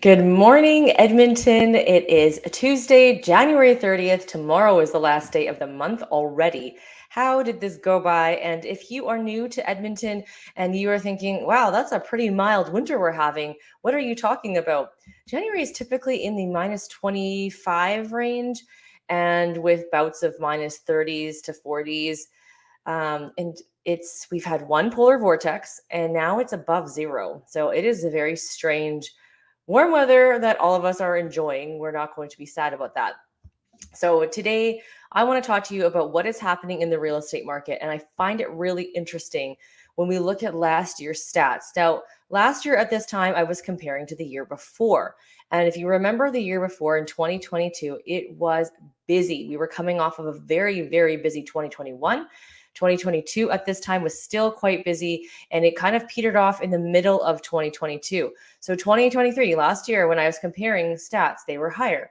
Good morning, Edmonton. It is a Tuesday, January 30th. Tomorrow is the last day of the month already. How did this go by? And if you are new to Edmonton and you are thinking, wow, that's a pretty mild winter we're having, what are you talking about? January is typically in the minus 25 range and with bouts of minus 30s to 40s. And we've had one polar vortex and now it's above zero. So it is a very strange warm weather that all of us are enjoying. We're not going to be sad about that. So today I want to talk to you about what is happening in the real estate market. And I find it really interesting when we look at last year's stats. Now, last year at this time, I was comparing to the year before. And if you remember the year before in 2022, it was busy. We were coming off of a very, very busy 2021. 2022 at this time was still quite busy and it kind of petered off in the middle of 2022. So 2023, last year, when I was comparing stats, they were higher.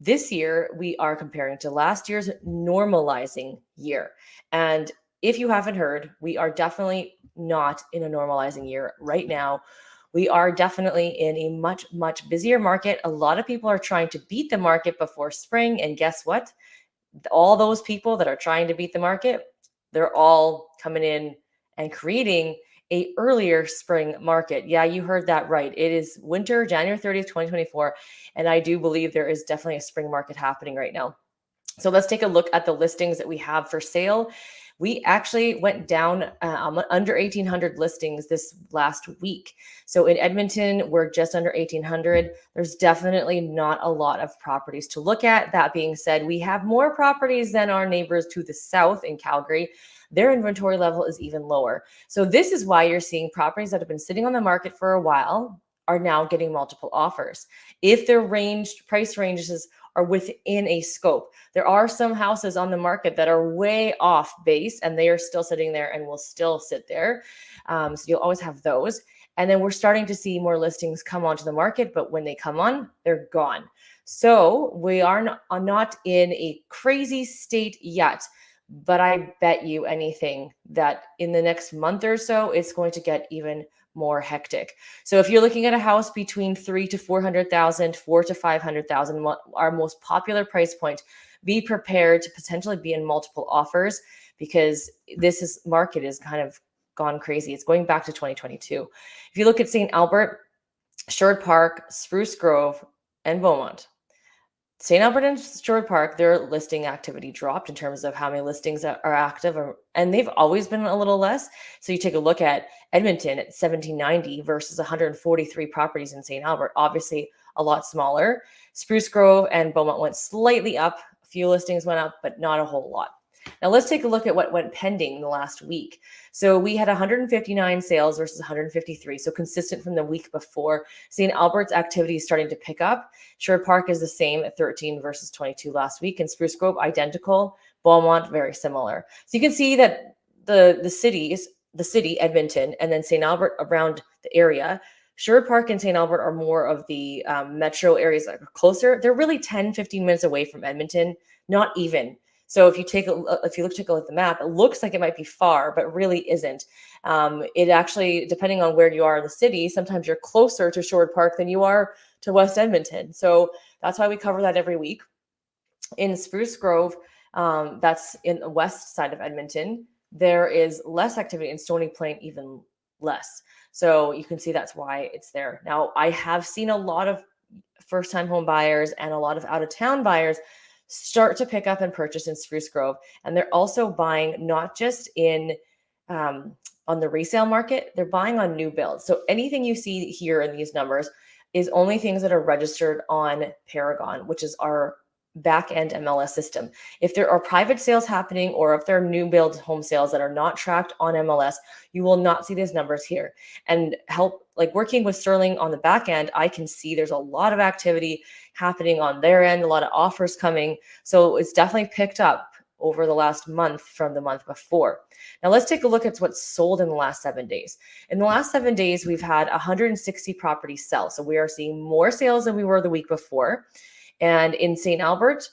This year, we are comparing to last year's normalizing year. And if you haven't heard, we are definitely not in a normalizing year right now. We are definitely in a much, much busier market. A lot of people are trying to beat the market before spring. And guess what? All those people that are trying to beat the market, they're all coming in and creating a earlier spring market. Yeah, you heard that right. It is winter, January 30th, 2024. And I do believe there is definitely a spring market happening right now. So let's take a look at the listings that we have for sale. We actually went down under 1,800 listings this last week. So in Edmonton, we're just under 1,800. There's definitely not a lot of properties to look at. That being said, we have more properties than our neighbors to the south in Calgary. Their inventory level is even lower. So this is why you're seeing properties that have been sitting on the market for a while are now getting multiple offers. If their price ranges are within a scope. There are some houses on the market that are way off base and they are still sitting there and will still sit there. So you'll always have those. And then we're starting to see more listings come onto the market, but when they come on, they're gone. So we are not in a crazy state yet, but I bet you anything that in the next month or so, it's going to get even more hectic. So if you're looking at a house between 3 to 400,000, 4 to 500,000, our most popular price point, be prepared to potentially be in multiple offers because market is kind of gone crazy. It's going back to 2022. If you look at St. Albert, Sherwood Park, Spruce Grove, and Beaumont, St. Albert and Sherwood Park, their listing activity dropped in terms of how many listings are active, and they've always been a little less. So you take a look at Edmonton at 1,790 versus 143 properties in St. Albert, obviously a lot smaller. Spruce Grove and Beaumont went slightly up. A few listings went up, but not a whole lot. Now let's take a look at what went pending the last week. So we had 159 sales versus 153, so consistent from the week before. St. Albert's activity is starting to pick up. Sherwood Park is the same at 13 versus 22 last week, and Spruce Grove identical. Beaumont very similar. So you can see that the city Edmonton, and then St. Albert around the area. Sherwood Park and St. Albert are more of the metro areas that are closer. They're really 10, 15 minutes away from Edmonton, not even. So if you take a look at the map, it looks like it might be far, but really isn't. It actually, depending on where you are in the city, sometimes you're closer to Sherwood Park than you are to West Edmonton. So that's why we cover that every week. In Spruce Grove, that's in the west side of Edmonton, there is less activity. In Stony Plain, even less. So you can see that's why it's there. Now, I have seen a lot of first-time home buyers and a lot of out-of-town buyers start to pick up and purchase in Spruce Grove. And they're also buying not just on the resale market, they're buying on new builds. So anything you see here in these numbers is only things that are registered on Paragon, which is our back-end MLS system. If there are private sales happening or if there are new build home sales that are not tracked on MLS, you will not see these numbers here. And working with Sterling on the back end, I can see there's a lot of activity happening on their end, a lot of offers coming. So it's definitely picked up over the last month from the month before. Now let's take a look at what's sold in the last 7 days. In the last 7 days, we've had 160 properties sell. So we are seeing more sales than we were the week before. And in St. Albert,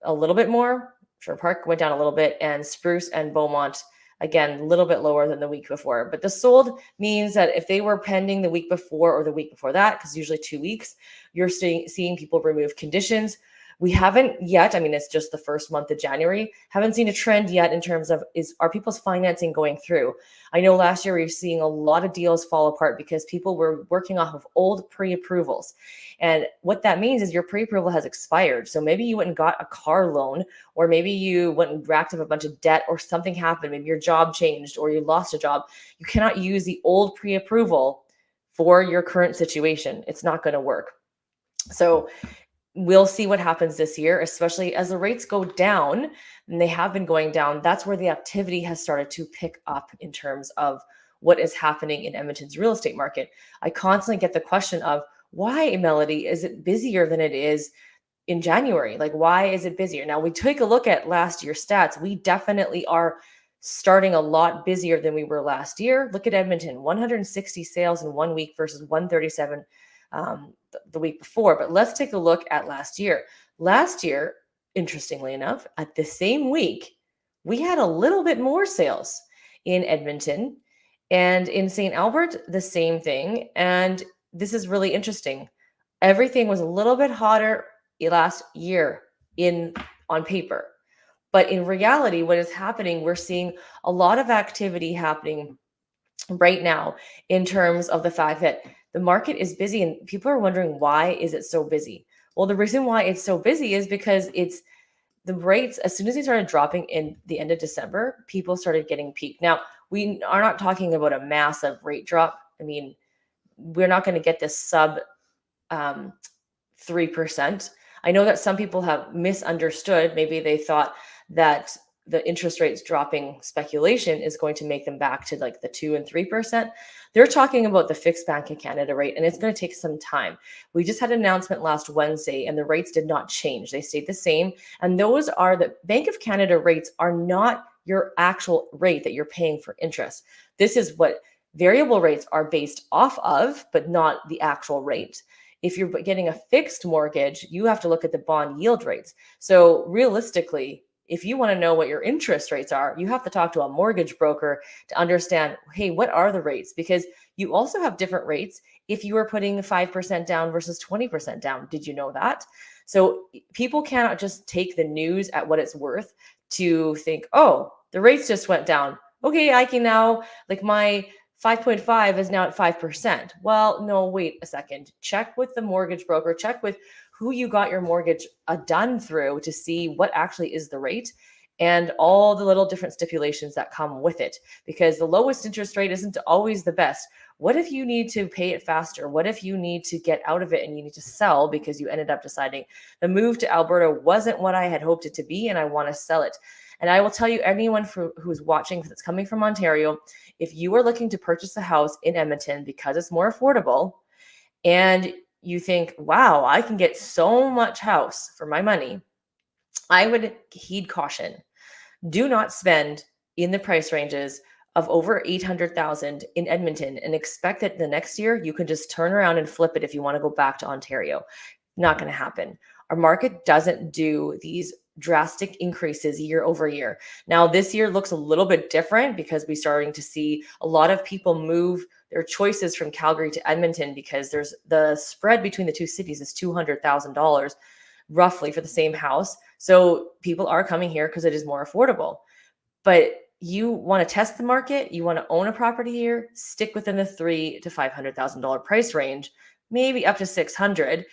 a little bit more. Sherwood Park went down a little bit, and Spruce and Beaumont Again, a little bit lower than the week before. But the sold means that if they were pending the week before or the week before that, because usually 2 weeks, you're seeing people remove conditions. We haven't yet, I mean, it's just the first month of January, haven't seen a trend yet in terms of are people's financing going through? I know last year we were seeing a lot of deals fall apart because people were working off of old pre-approvals. And what that means is your pre-approval has expired. So maybe you went and got a car loan, or maybe you went and racked up a bunch of debt, or something happened. Maybe your job changed or you lost a job. You cannot use the old pre-approval for your current situation. It's not going to work. So we'll see what happens this year, especially as the rates go down, and they have been going down. That's where the activity has started to pick up in terms of what is happening in Edmonton's real estate market. I constantly get the question of, why, Melody, is it busier than it is in January? Like, why is it busier? Now, we take a look at last year's stats. We definitely are starting a lot busier than we were last year. Look at Edmonton, 160 sales in 1 week versus 137 the week before. But let's take a look at last year. Last year, interestingly enough, at the same week, we had a little bit more sales in Edmonton, and in St. Albert, the same thing. And this is really interesting. Everything was a little bit hotter last year on paper. But in reality, what is happening, we're seeing a lot of activity happening right now in terms of the fact that the market is busy, and people are wondering, why is it so busy? Well, the reason why it's so busy is because it's the rates, as soon as they started dropping in the end of December, people started getting peaked. Now, we are not talking about a massive rate drop. I mean, we're not going to get this sub 3%. I know that some people have misunderstood. Maybe they thought that the interest rates dropping speculation is going to make them back to like the 2 and 3%. They're talking about the fixed Bank of Canada rate, and it's going to take some time. We just had an announcement last Wednesday, and the rates did not change. They stayed the same. And those are the Bank of Canada rates are not your actual rate that you're paying for interest. This is what variable rates are based off of, but not the actual rate. If you're getting a fixed mortgage, you have to look at the bond yield rates. So realistically, if you want to know what your interest rates are, you have to talk to a mortgage broker to understand, hey, what are the rates? Because you also have different rates if you are putting 5% down versus 20% down. Did you know that? So people cannot just take the news at what it's worth to think, oh, the rates just went down. Okay, I can now, like, my 5.5 is now at 5%. Well, no, wait a second. Check with the mortgage broker, check with who you got your mortgage done through to see what actually is the rate and all the little different stipulations that come with it, because the lowest interest rate isn't always the best. What if you need to pay it faster? What if you need to get out of it and you need to sell because you ended up deciding the move to Alberta wasn't what I had hoped it to be and I want to sell it? And I will tell you, anyone who's watching that's coming from Ontario, if you are looking to purchase a house in Edmonton because it's more affordable and you think, wow, I can get so much house for my money, I would heed caution. Do not spend in the price ranges of over 800,000 in Edmonton and expect that the next year you can just turn around and flip it if you want to go back to Ontario. Not going to happen. Our market doesn't do these drastic increases year over year. Now, this year looks a little bit different because we're starting to see a lot of people move their choices from Calgary to Edmonton because there's the spread between the two cities is $200,000 roughly for the same house. So people are coming here because it is more affordable. But you want to test the market, you want to own a property here, stick within the $300,000 to $500,000 price range, maybe up to 600,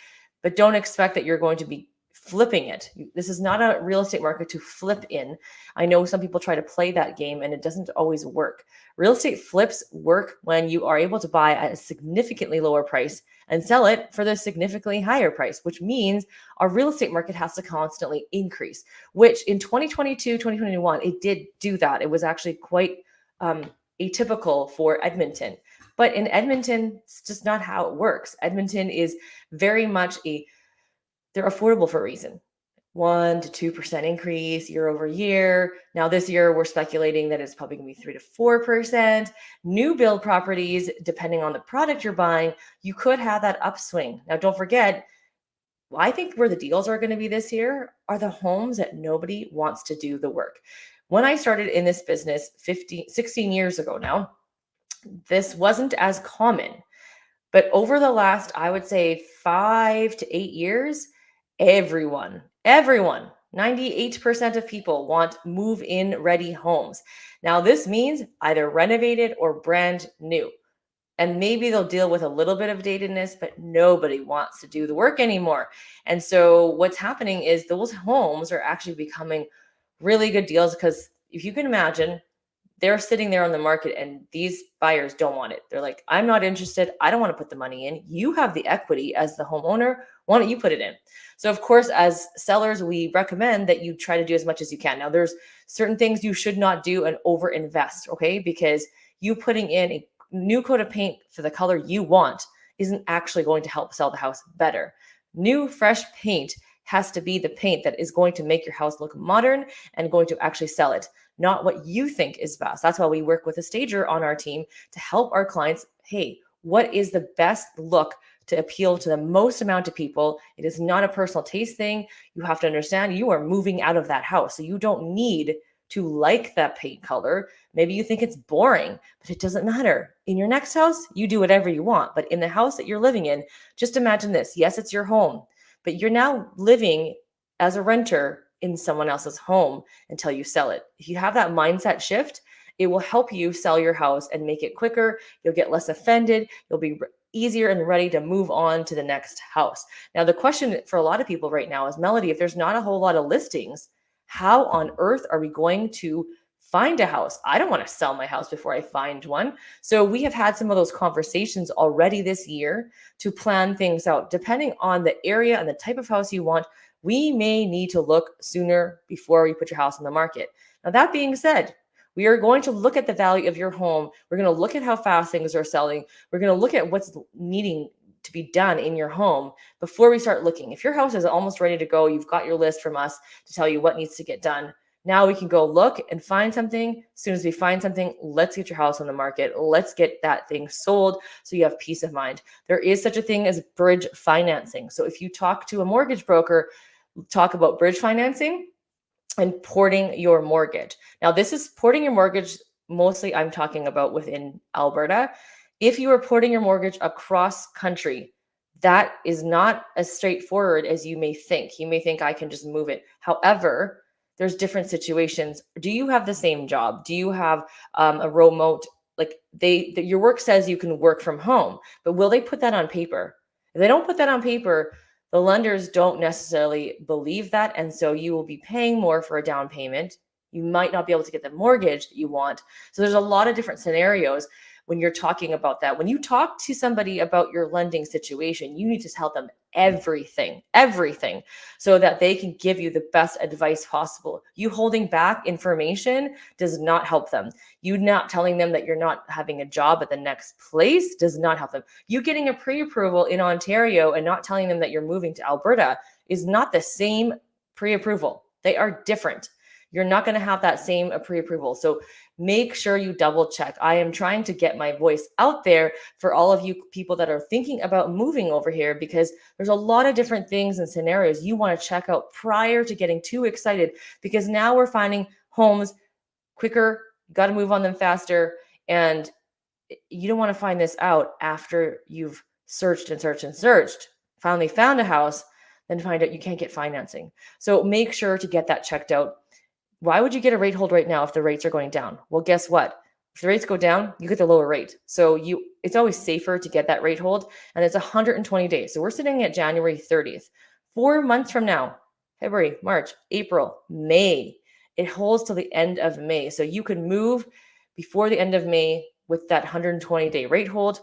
but don't expect that you're going to be flipping it. This is not a real estate market to flip in. I know some people try to play that game and it doesn't always work. Real estate flips work when you are able to buy at a significantly lower price and sell it for the significantly higher price, which means our real estate market has to constantly increase, which in 2022, 2021, it did do that. It was actually quite atypical for Edmonton. But in Edmonton, it's just not how it works. Edmonton is very much they're affordable for a reason. 1 to 2% increase year over year. Now this year we're speculating that it's probably going to be 3 to 4%. New build properties, depending on the product you're buying, you could have that upswing. Now don't forget, I think where the deals are going to be this year are the homes that nobody wants to do the work. When I started in this business 16 years ago now, this wasn't as common. But over the last, I would say 5 to 8 years, everyone, 98% of people want move in ready homes. Now, this means either renovated or brand new. And maybe they'll deal with a little bit of datedness, but nobody wants to do the work anymore. And so, what's happening is those homes are actually becoming really good deals because if you can imagine, they're sitting there on the market and these buyers don't want it. They're like, I'm not interested. I don't want to put the money in. You have the equity as the homeowner. Why don't you put it in? So, of course, as sellers, we recommend that you try to do as much as you can. Now, there's certain things you should not do and over invest, okay? Because you putting in a new coat of paint for the color you want isn't actually going to help sell the house better. New, fresh paint has to be the paint that is going to make your house look modern and going to actually sell it, not what you think is best. That's why we work with a stager on our team to help our clients. Hey, what is the best look to appeal to the most amount of people? It is not a personal taste thing. You have to understand you are moving out of that house. So you don't need to like that paint color. Maybe you think it's boring, but it doesn't matter. In your next house, you do whatever you want. But in the house that you're living in, just imagine this. Yes, it's your home, but you're now living as a renter in someone else's home until you sell it. If you have that mindset shift, it will help you sell your house and make it quicker. You'll get less offended. You'll be easier and ready to move on to the next house. Now, the question for a lot of people right now is, Melody, if there's not a whole lot of listings, how on earth are we going to find a house? I don't want to sell my house before I find one. So we have had some of those conversations already this year to plan things out. Depending on the area and the type of house you want, we may need to look sooner before we put your house on the market. Now, that being said, we are going to look at the value of your home. We're going to look at how fast things are selling. We're going to look at what's needing to be done in your home before we start looking. If your house is almost ready to go, you've got your list from us to tell you what needs to get done. Now we can go look and find something. As soon as we find something, let's get your house on the market. Let's get that thing sold so you have peace of mind. There is such a thing as bridge financing. So if you talk to a mortgage broker, talk about bridge financing and porting your mortgage. Now, this is porting your mortgage. Mostly I'm talking about within Alberta. If you are porting your mortgage across country, that is not as straightforward as you may think. You may think I can just move it. However, there's different situations. Do you have the same job? Do you have a remote, like your work says you can work from home, but will they put that on paper? If they don't put that on paper, the lenders don't necessarily believe that. And so you will be paying more for a down payment. You might not be able to get the mortgage that you want. So there's a lot of different scenarios when you're talking about that. When you talk to somebody about your lending situation, you need to tell them everything, so that they can give you the best advice possible. You holding back information does not help them. You not telling them that you're not having a job at the next place does not help them. You getting a pre-approval in Ontario and not telling them that you're moving to Alberta is not the same pre-approval. They are different. You're not going to have that same pre-approval. So make sure you double check. I am trying to get my voice out there for all of you people that are thinking about moving over here, because there's a lot of different things and scenarios you want to check out prior to getting too excited, because now we're finding homes quicker. You got to move on them faster. And you don't want to find this out after you've searched and searched and searched, finally found a house, then find out you can't get financing. So make sure to get that checked out. Why would you get a rate hold right now if the rates are going down? Well, guess what? If the rates go down, you get the lower rate. So it's always safer to get that rate hold, and it's 120 days. So we're sitting at January 30th. 4 months from now, February, March, April, May. It holds till the end of May. So you can move before the end of May with that 120-day rate hold.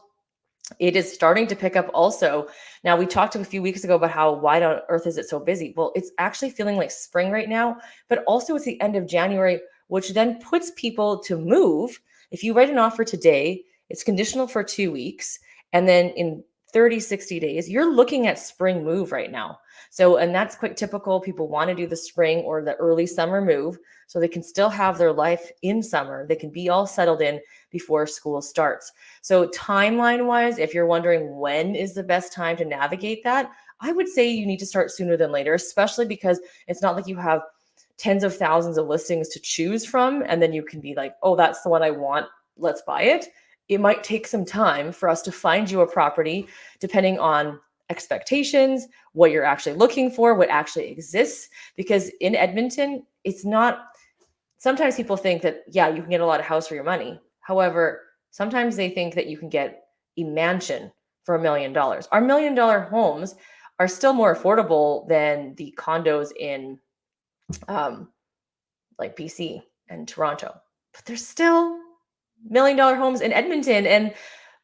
It is starting to pick up also. Now, we talked a few weeks ago about how why on earth is it so busy? Well, it's actually feeling like spring right now, but also it's the end of January, which then puts people to move. If you write an offer today, it's conditional for 2 weeks. And then in 30, 60 days, you're looking at spring move right now. So, and that's quite typical. People want to do the spring or the early summer move so they can still have their life in summer. They can be all settled in before school starts. So timeline wise, if you're wondering when is the best time to navigate that, I would say you need to start sooner than later, especially because it's not like you have tens of thousands of listings to choose from, and then you can be like, oh, that's the one I want, let's buy it. It might take some time for us to find you a property depending on expectations, what you're actually looking for, what actually exists. Because in Edmonton, it's not, sometimes people think that, yeah, you can get a lot of house for your money. However, sometimes they think that you can get a mansion for $1 million. Our $1 million homes are still more affordable than the condos in um, like BC and Toronto, but there's still $1 million homes in Edmonton. And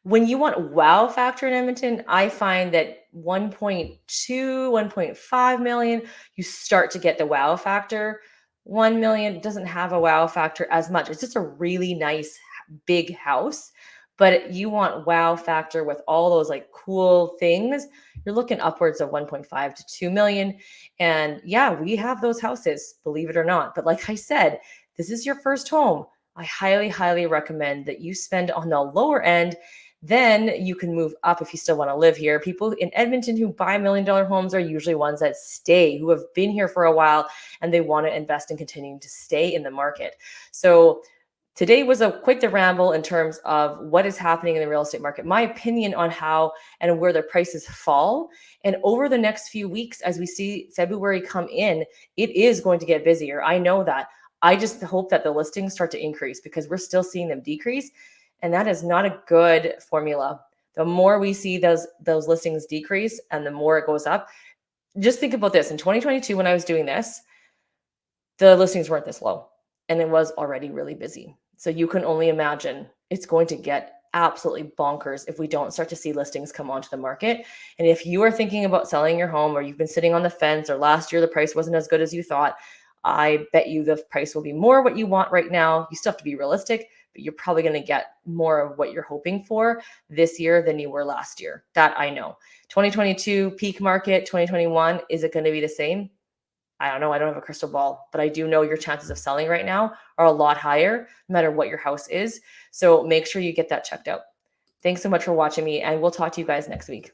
when you want wow factor in Edmonton, I find that 1.2, 1.5 million, you start to get the wow factor. 1 million doesn't have a wow factor as much. It's just a really nice big house, but you want wow factor with all those like cool things. You're looking upwards of 1.5 to 2 million. And yeah, we have those houses, believe it or not. But like I said, this is your first home. I highly, highly recommend that you spend on the lower end. Then you can move up if you still want to live here. People in Edmonton who buy $1 million homes are usually ones that stay, who have been here for a while, and they want to invest in continuing to stay in the market. So today was quite the ramble in terms of what is happening in the real estate market, my opinion on how and where the prices fall. And over the next few weeks, as we see February come in, it is going to get busier. I know that. I just hope that the listings start to increase because we're still seeing them decrease. And that is not a good formula. The more we see those listings decrease and the more it goes up. Just think about this. In 2022, when I was doing this, the listings weren't this low and it was already really busy. So you can only imagine it's going to get absolutely bonkers if we don't start to see listings come onto the market. And if you are thinking about selling your home, or you've been sitting on the fence, or last year the price wasn't as good as you thought, I bet you the price will be more what you want right now. You still have to be realistic, but you're probably going to get more of what you're hoping for this year than you were last year. That I know. 2022 peak market, 2021, is it going to be the same? I don't know. I don't have a crystal ball, but I do know your chances of selling right now are a lot higher, no matter what your house is. So make sure you get that checked out. Thanks so much for watching me, and we'll talk to you guys next week.